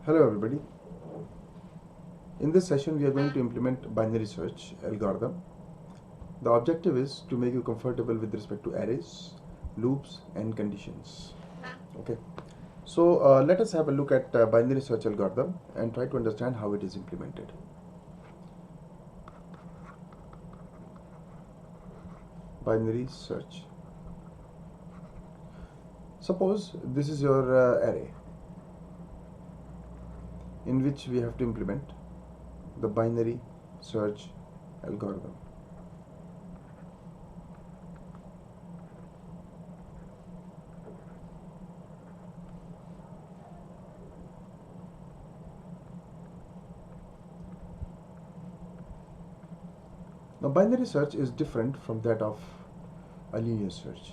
Hello everybody. In this session we are going to implement binary search algorithm. The objective is to make you comfortable with respect to arrays, loops and conditions. Okay. So let us have a look at binary search algorithm and try to understand how it is implemented. Binary search. Suppose this is your array in which we have to implement the binary search algorithm. Now binary search is different from that of a linear search.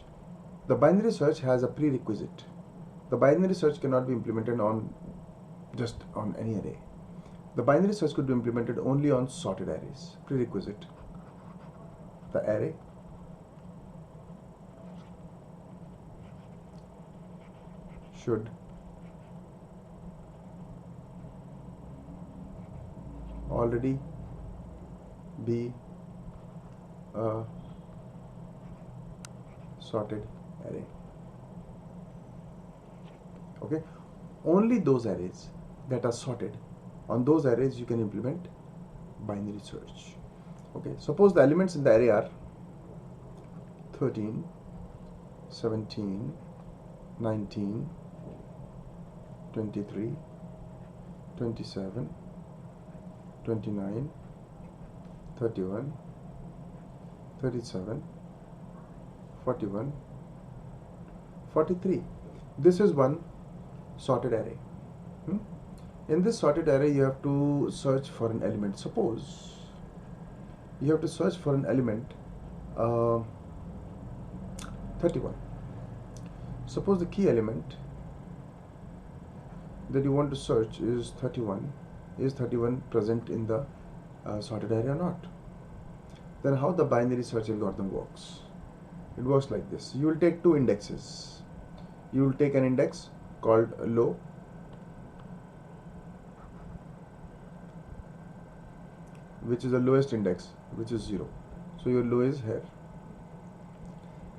The binary search has a prerequisite. The binary search cannot be implemented on just on any array. The binary search could be implemented only on sorted arrays. Prerequisite: the array should already be a sorted array. Okay, only those arrays that are sorted, on those arrays you can implement binary search. Okay, suppose the elements in the array are 13, 17, 19, 23, 27, 29, 31, 37, 41, 43. This is one sorted array. In this sorted array you have to search for an element. Suppose you have to search for an element 31. Suppose the key element that you want to search is 31. Is 31 present in the sorted array or not? Then how the binary search algorithm works? It works like this. You will take two indexes. You will take an index called low, which is the lowest index, which is 0. So your low is here.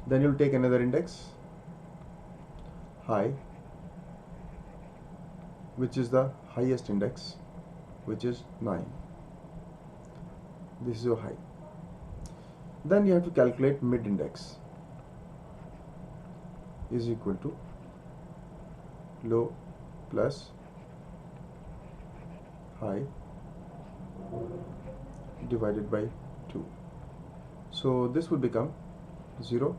Then you will take another index, high, which is the highest index, which is 9. This is your high. Then you have to calculate mid index is equal to low plus high divided by 2. So this will become 0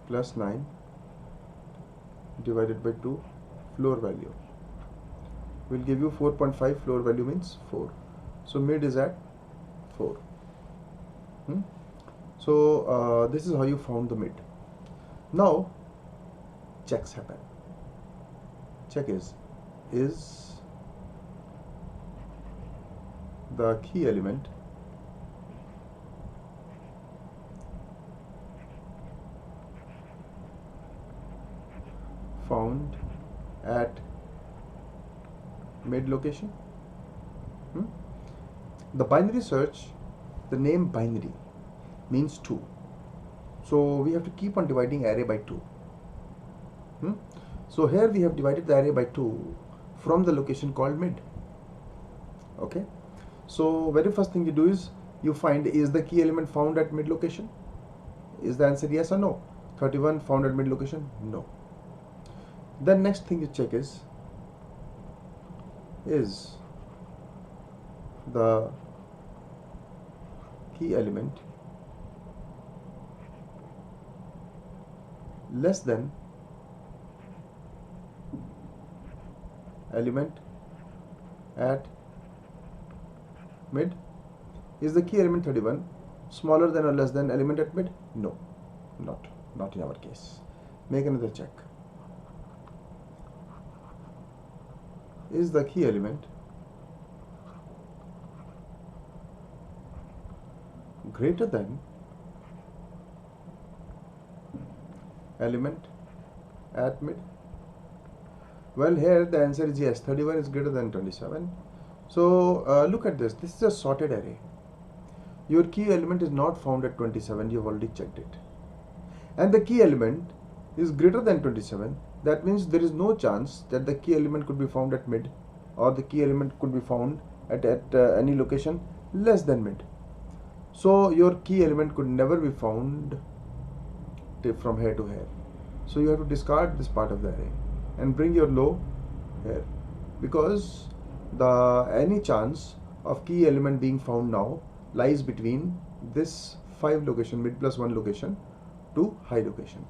plus 9 divided by 2 floor value will give you 4.5. Floor value means 4. So mid is at 4. So this is how you found the mid. Now checks happen. Check is the key element found at mid location? The binary search, the name binary means 2. So we have to keep on dividing array by 2. So here we have divided the array by 2 from the location called mid. Okay. So very first thing you do is you find, is the key element found at mid location? Is the answer yes or no? 31 found at mid location? No. Then next thing you check is the key element less than element at mid? Is the key element 31 smaller than or less than element at mid? No, not in our case. Make another check. Is the key element greater than element at mid? Well, here the answer is yes, 31 is greater than 27. So look at this. This is a sorted array. Your key element is not found at 27. You've already checked it. And the key element is greater than 27. That means there is no chance that the key element could be found at mid, or the key element could be found at any location less than mid. So your key element could never be found from here to here. So you have to discard this part of the array and bring your low here, because any chance of key element being found now lies between this 5 location, mid plus 1 location, to high location.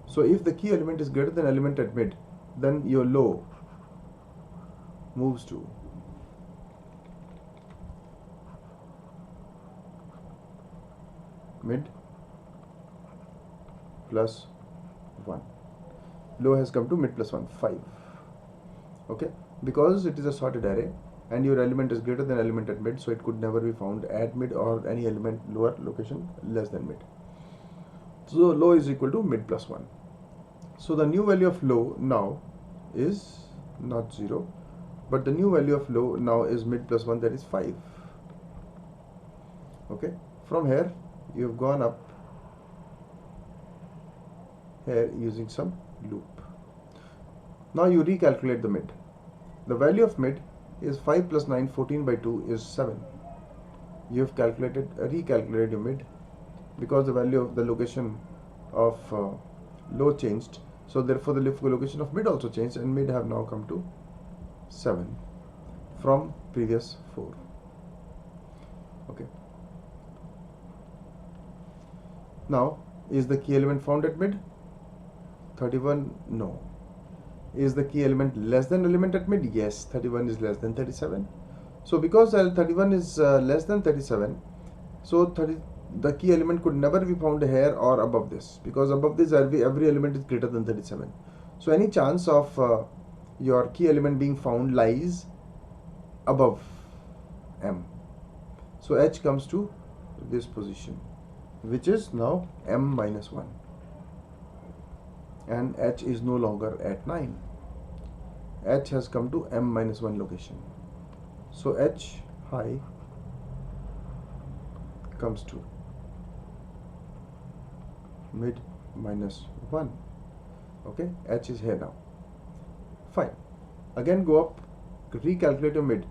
So if the key element is greater than element at mid, then your low moves to mid plus 1. Low has come to mid plus 1, 5. Okay, because it is a sorted array and your element is greater than element at mid, so it could never be found at mid or any element lower location less than mid. So low is equal to mid plus 1. So the new value of low now is not 0, but the new value of low now is mid plus 1, that is 5. Okay, from here you have gone up here using some loop. Now you recalculate the mid. The value of mid is 5 plus 9, 14 by 2 is 7. You have recalculated your mid, because the value of the location of low changed, so therefore the location of mid also changed, and mid have now come to 7 from previous 4. Okay. Now, is the key element found at mid? 31, no. Is the key element less than element at mid? Yes, 31 is less than 37. So because 31 is less than 37, so the key element could never be found here or above this, because above this every element is greater than 37. So any chance of your key element being found lies above M. So H comes to this position, which is now M minus 1. And H is no longer at 9. H has come to M minus 1 location. So H high comes to mid minus 1. Okay, H is here now. Fine. Again go up, recalculate your mid.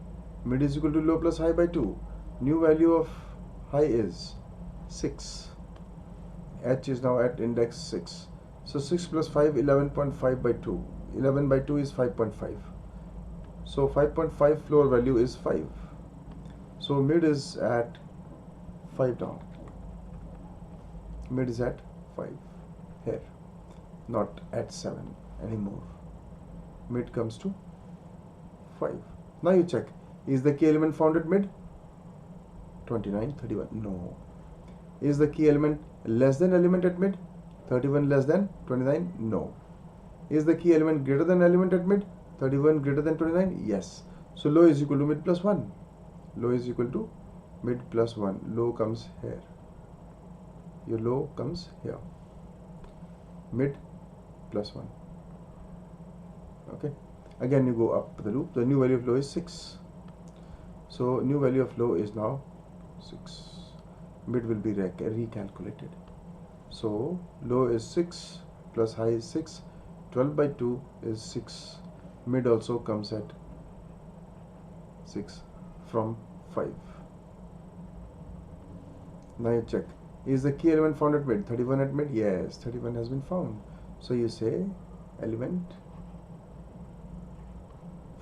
Mid is equal to low plus high by 2. New value of high is 6. H is now at index 6. So 6 plus 5, 11.5 by 2. 11 by 2 is 5.5. So 5.5 floor value is 5. So mid is at 5 now. Mid is at 5 here, not at 7 anymore. Mid comes to 5. Now you check, is the key element found at mid? 29, 31, no. Is the key element less than element at mid? 31 less than 29, no. Is the key element greater than element at mid? 31 greater than 29, yes. So low is equal to mid plus 1. Low is equal to mid plus 1. Low comes here. Your low comes here. Mid plus 1. Okay. Again you go up the loop. The new value of low is 6. So new value of low is now 6. Mid will be recalculated. So low is 6 plus high is 6. 12 by 2 is 6. Mid also comes at 6 from 5. Now you check, is the key element found at mid? 31 at mid? Yes, 31 has been found. So you say element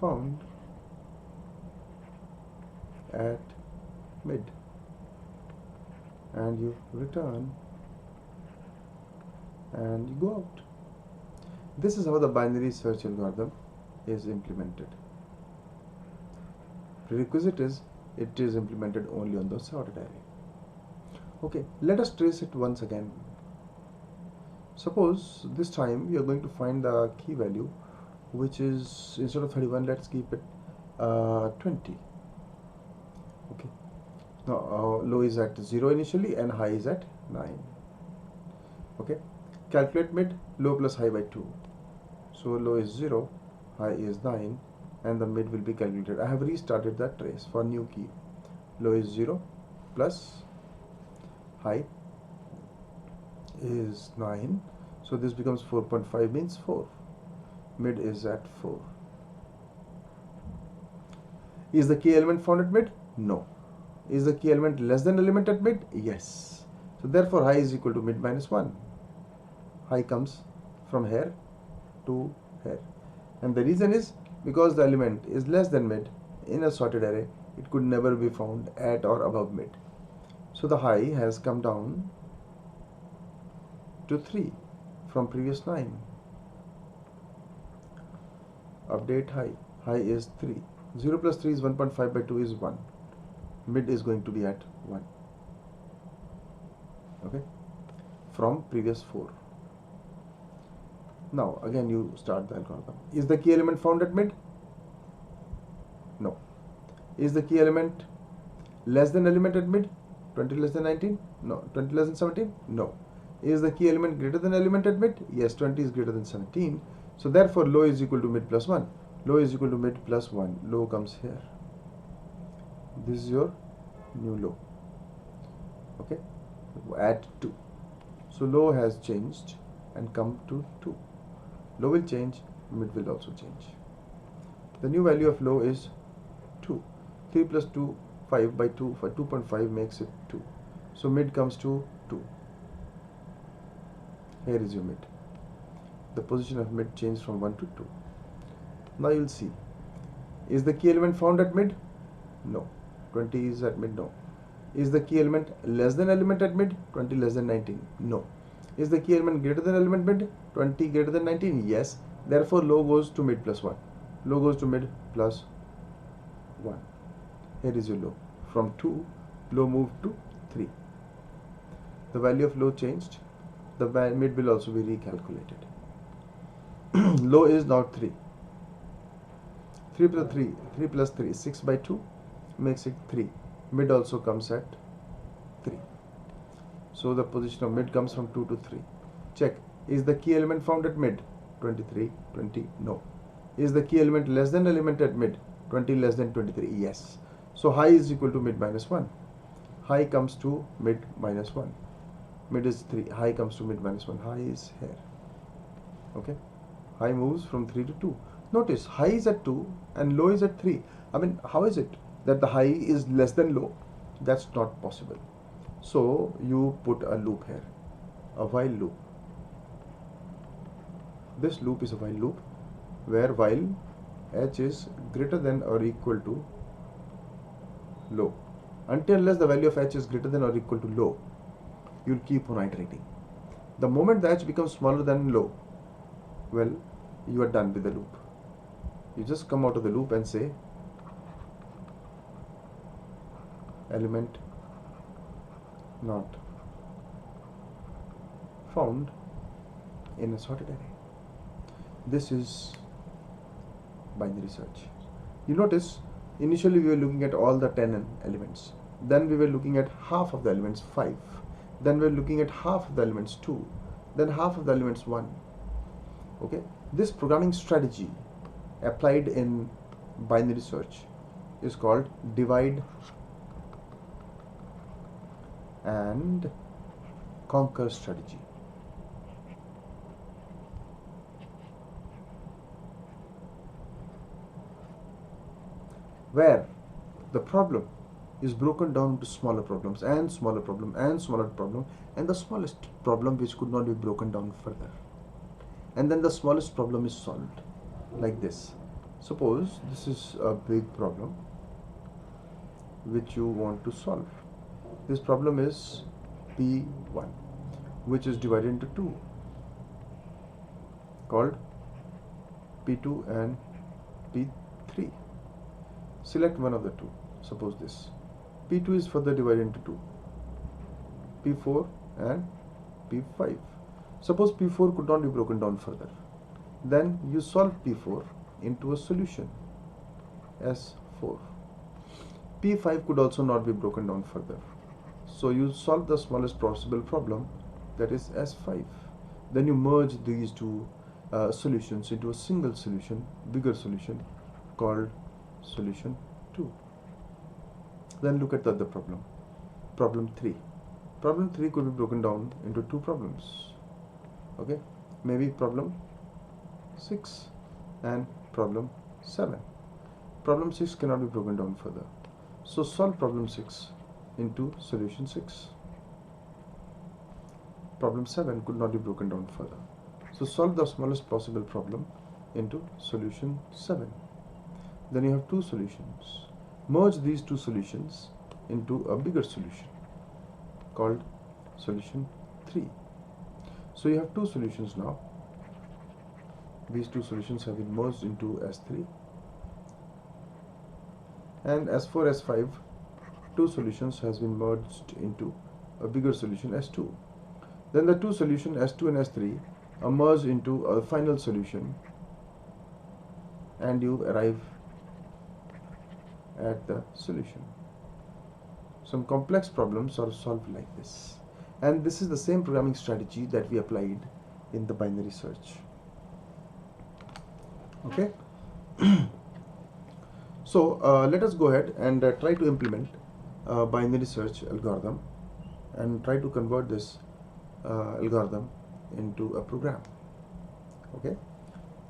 found at mid, and you return and you go out. This is how the binary search algorithm is implemented. Prerequisite is it is implemented only on the sorted array. Okay, let us trace it once again. Suppose this time we are going to find the key value, which is, instead of 31, let's keep it 20. Okay, now low is at 0 initially and high is at 9. Okay, calculate mid, low plus high by 2. So low is 0, high is 9, and the mid will be calculated. I have restarted that trace for new key. Low is 0 plus high is 9, so this becomes 4.5 means 4. Mid is at 4. Is the key element found at mid? No. Is the key element less than element at mid? Yes. So therefore high is equal to mid minus 1. High comes from here to here, and the reason is because the element is less than mid in a sorted array, it could never be found at or above mid. So the high has come down to 3 from previous 9. Update high. High is 3. 0 plus 3 is 1.5 by 2 is 1. Mid is going to be at 1. Okay, from previous 4. Now again you start the algorithm. Is the key element found at mid? No. Is the key element less than element at mid? 20 less than 19? No. 20 less than 17? No. Is the key element greater than element at mid? Yes, 20 is greater than 17. So therefore low is equal to mid plus 1. Low is equal to mid plus 1. Low comes here. This is your new low. Okay, at 2. So low has changed and come to 2. Low will change, mid will also change. The new value of low is 2. 3 plus 2, 5 by 2, for 2.5 makes it 2. So mid comes to 2. Here is your mid. The position of mid changed from 1 to 2. Now you will see. Is the key element found at mid? No. 20 is at mid? No. Is the key element less than element at mid? 20 less than 19? No. Is the key element greater than element mid? 20 greater than 19? Yes. Therefore low goes to mid plus 1. Low goes to mid plus 1. Here is your low. From 2, low moved to 3. The value of low changed. The mid will also be recalculated. Low is now 3. 3 plus 3, 3 plus 3, 6 by 2 makes it 3. Mid also comes at 3. So the position of mid comes from 2 to 3. Check. Is the key element found at mid? 23, 20, no. Is the key element less than element at mid? 20 less than 23, yes. So high is equal to mid minus 1. High comes to mid minus 1. Mid is 3, high comes to mid minus 1. High is here. Okay. High moves from 3 to 2. Notice high is at 2 and low is at 3. I mean, how is it that the high is less than low? That's not possible. So you put a loop here, a while loop. This loop is a while loop where while h is greater than or equal to low. Until unless the value of h is greater than or equal to low, you'll keep on iterating. The moment the h becomes smaller than low, well, you are done with the loop. You just come out of the loop and say element not found in a sorted array. This is binary search. You notice initially we were looking at all the 10 elements. Then we were looking at half of the elements 5. Then we were looking at half of the elements 2. Then half of the elements 1. Okay. This programming strategy applied in binary search is called divide and conquer strategy. Where the problem is broken down into smaller problems and smaller problem and smaller problem, and the smallest problem which could not be broken down further, and then the smallest problem is solved like this. Suppose this is a big problem which you want to solve. This problem is P1, which is divided into 2, called P2 and P3. Select one of the two. Suppose this P2 is further divided into 2, P4 and P5. Suppose P4 could not be broken down further. Then you solve P4 into a solution S4. P5 could also not be broken down further. So you solve the smallest possible problem, that is S5. Then you merge these two solutions into a single solution, bigger solution called solution 2. Then look at the other problem, problem 3. Problem 3 could be broken down into two problems. Okay, maybe problem 6 and problem 7. Problem 6 cannot be broken down further. So solve problem 6 into solution 6. Problem 7 could not be broken down further. So solve the smallest possible problem into solution 7. Then you have two solutions. Merge these two solutions into a bigger solution called solution 3. So you have two solutions now. These two solutions have been merged into S3. And S4, S5, two solutions has been merged into a bigger solution S2. Then the two solutions S2 and S3 are merged into a final solution, and you arrive at the solution. Some complex problems are solved like this, and this is the same programming strategy that we applied in the binary search. Okay. So let us go ahead and try to implement a binary search algorithm and try to convert this algorithm into a program. Okay,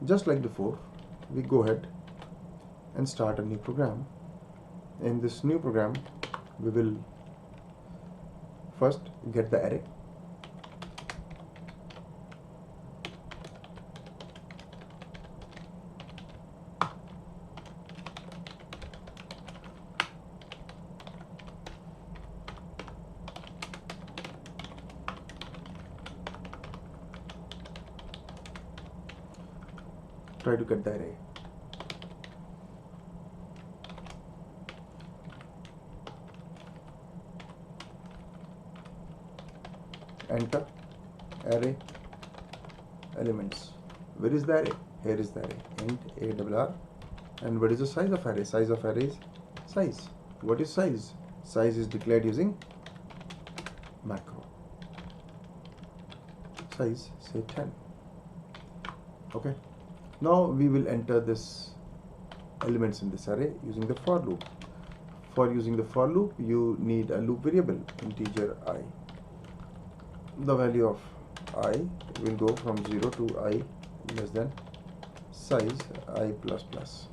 just like before, we go ahead and start a new program. In this new program, we will first get the array. Try to get the array. Enter array elements. Where is the array? Here is the array. Int ARR. And what is the size of array? Size of array is size. What is size? Size is declared using macro. Size, say 10. Okay. Now we will enter this elements in this array using the for loop. For using the for loop, you need a loop variable, integer I. The value of I will go from 0 to I less than size I plus plus.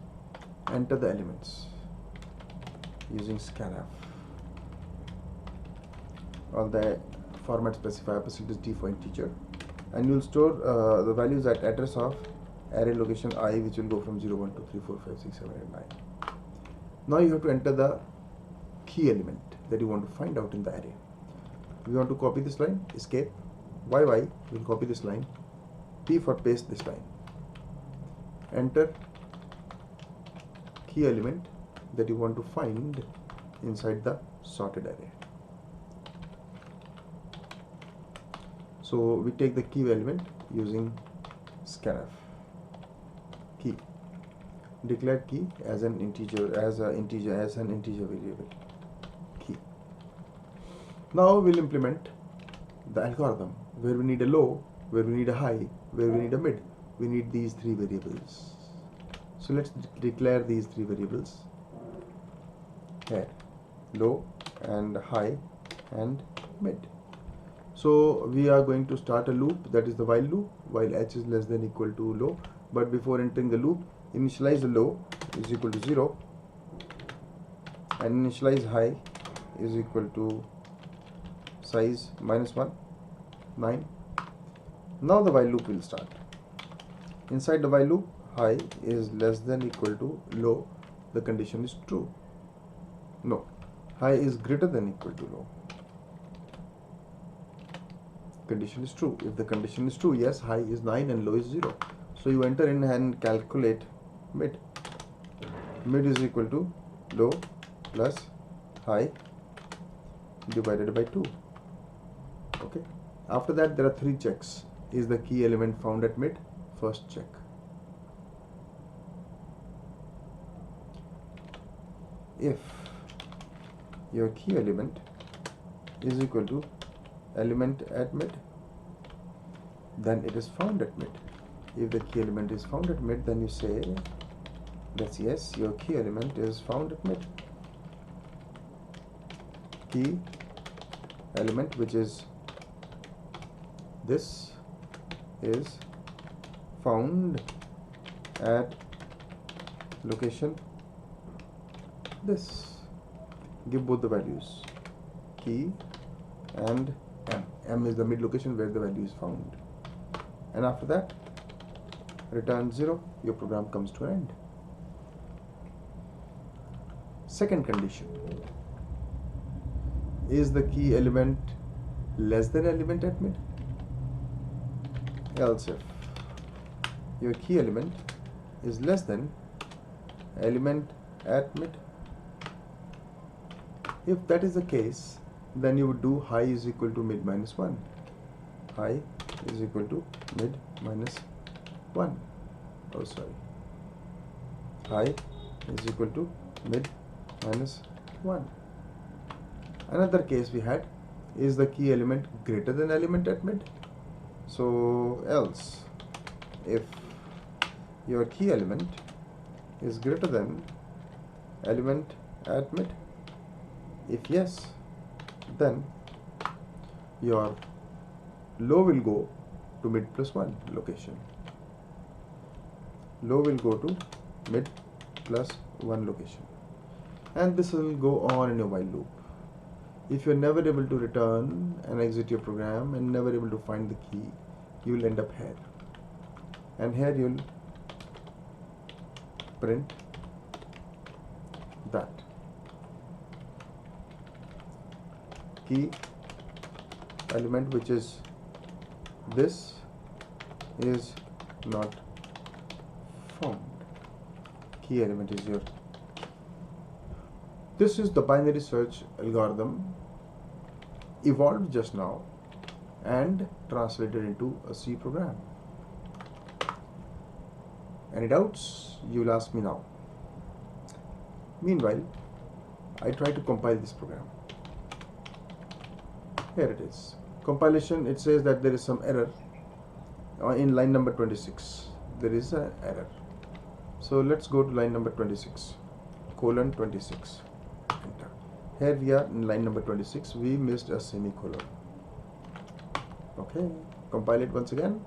Enter the elements using scanf. All the format specifier %d for integer, and you will store the values at address of array location I, which will go from 0, 1, 2, 3, 4, 5, 6, 7, 8, 9. Now you have to enter the key element that you want to find out in the array. We want to copy this line, escape, YY, we will copy this line, P for paste this line. Enter key element that you want to find inside the sorted array. So we take the key element using scanf. Key, declare key as an integer, as an integer variable, key. Now we'll implement the algorithm where we need a low, where we need a high, where we need a mid. We need these three variables. So let's declare these three variables here, low and high and mid. So we are going to start a loop, that is the while loop, while h is less than equal to low. But before entering the loop, initialize the low is equal to 0 and initialize high is equal to size -1, 9. Now the while loop will start. Inside the while loop, high is less than equal to low. The condition is true. No, high is greater than equal to low. Condition is true. If the condition is true, yes, high is 9 and low is 0. So you enter in and calculate mid. Mid is equal to low plus high divided by 2. Okay. After that, there are 3 checks. Is the key element found at mid? First check. If your key element is equal to element at mid, then it is found at mid. If the key element is found at mid, then you say that's yes, your key element is found at mid. Key element, which is this, is found at location this. Give both the values, key and m. M is the mid location where the value is found. And after that, return 0, your program comes to an end. Second condition, is the key element less than element at mid? Else if your key element is less than element at mid. If that is the case, then you would do high is equal to mid minus 1. High is equal to mid minus 1. Oh, sorry. High is equal to mid minus 1. Another case we had, is the key element greater than element at mid? So else, if your key element is greater than element at mid, if yes, then your low will go to mid plus 1 location. Low will go to mid plus 1 location. And this will go on in a while loop. If you're never able to return and exit your program and never able to find the key, you will end up here. And here you'll print that key element, which is this, is not found. Key element is your. This is the binary search algorithm evolved just now and translated into a C program. Any doubts? You will ask me now. Meanwhile, I try to compile this program. Here it is. Compilation, it says that there is some error in line number 26. There is an error. So let's go to line number 26, colon 26. Enter. Here we are in line number 26. We missed a semicolon. Okay. Compile it once again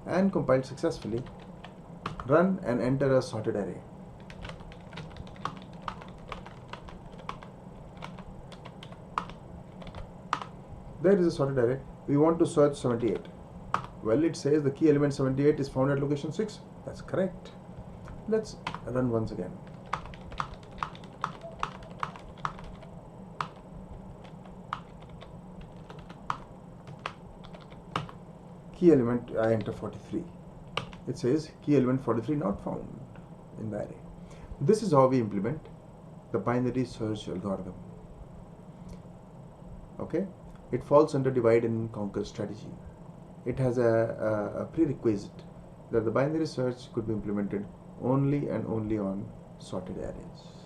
and compile successfully. Run and enter a sorted array. There is a sorted array. We want to search 78. Well, it says the key element 78 is found at location 6. That's correct. Let's run once again. Key element, I enter 43. It says key element 43 not found in the array. This is how we implement the binary search algorithm. Okay, it falls under divide and conquer strategy. It has a prerequisite that the binary search could be implemented only and only on sorted arrays.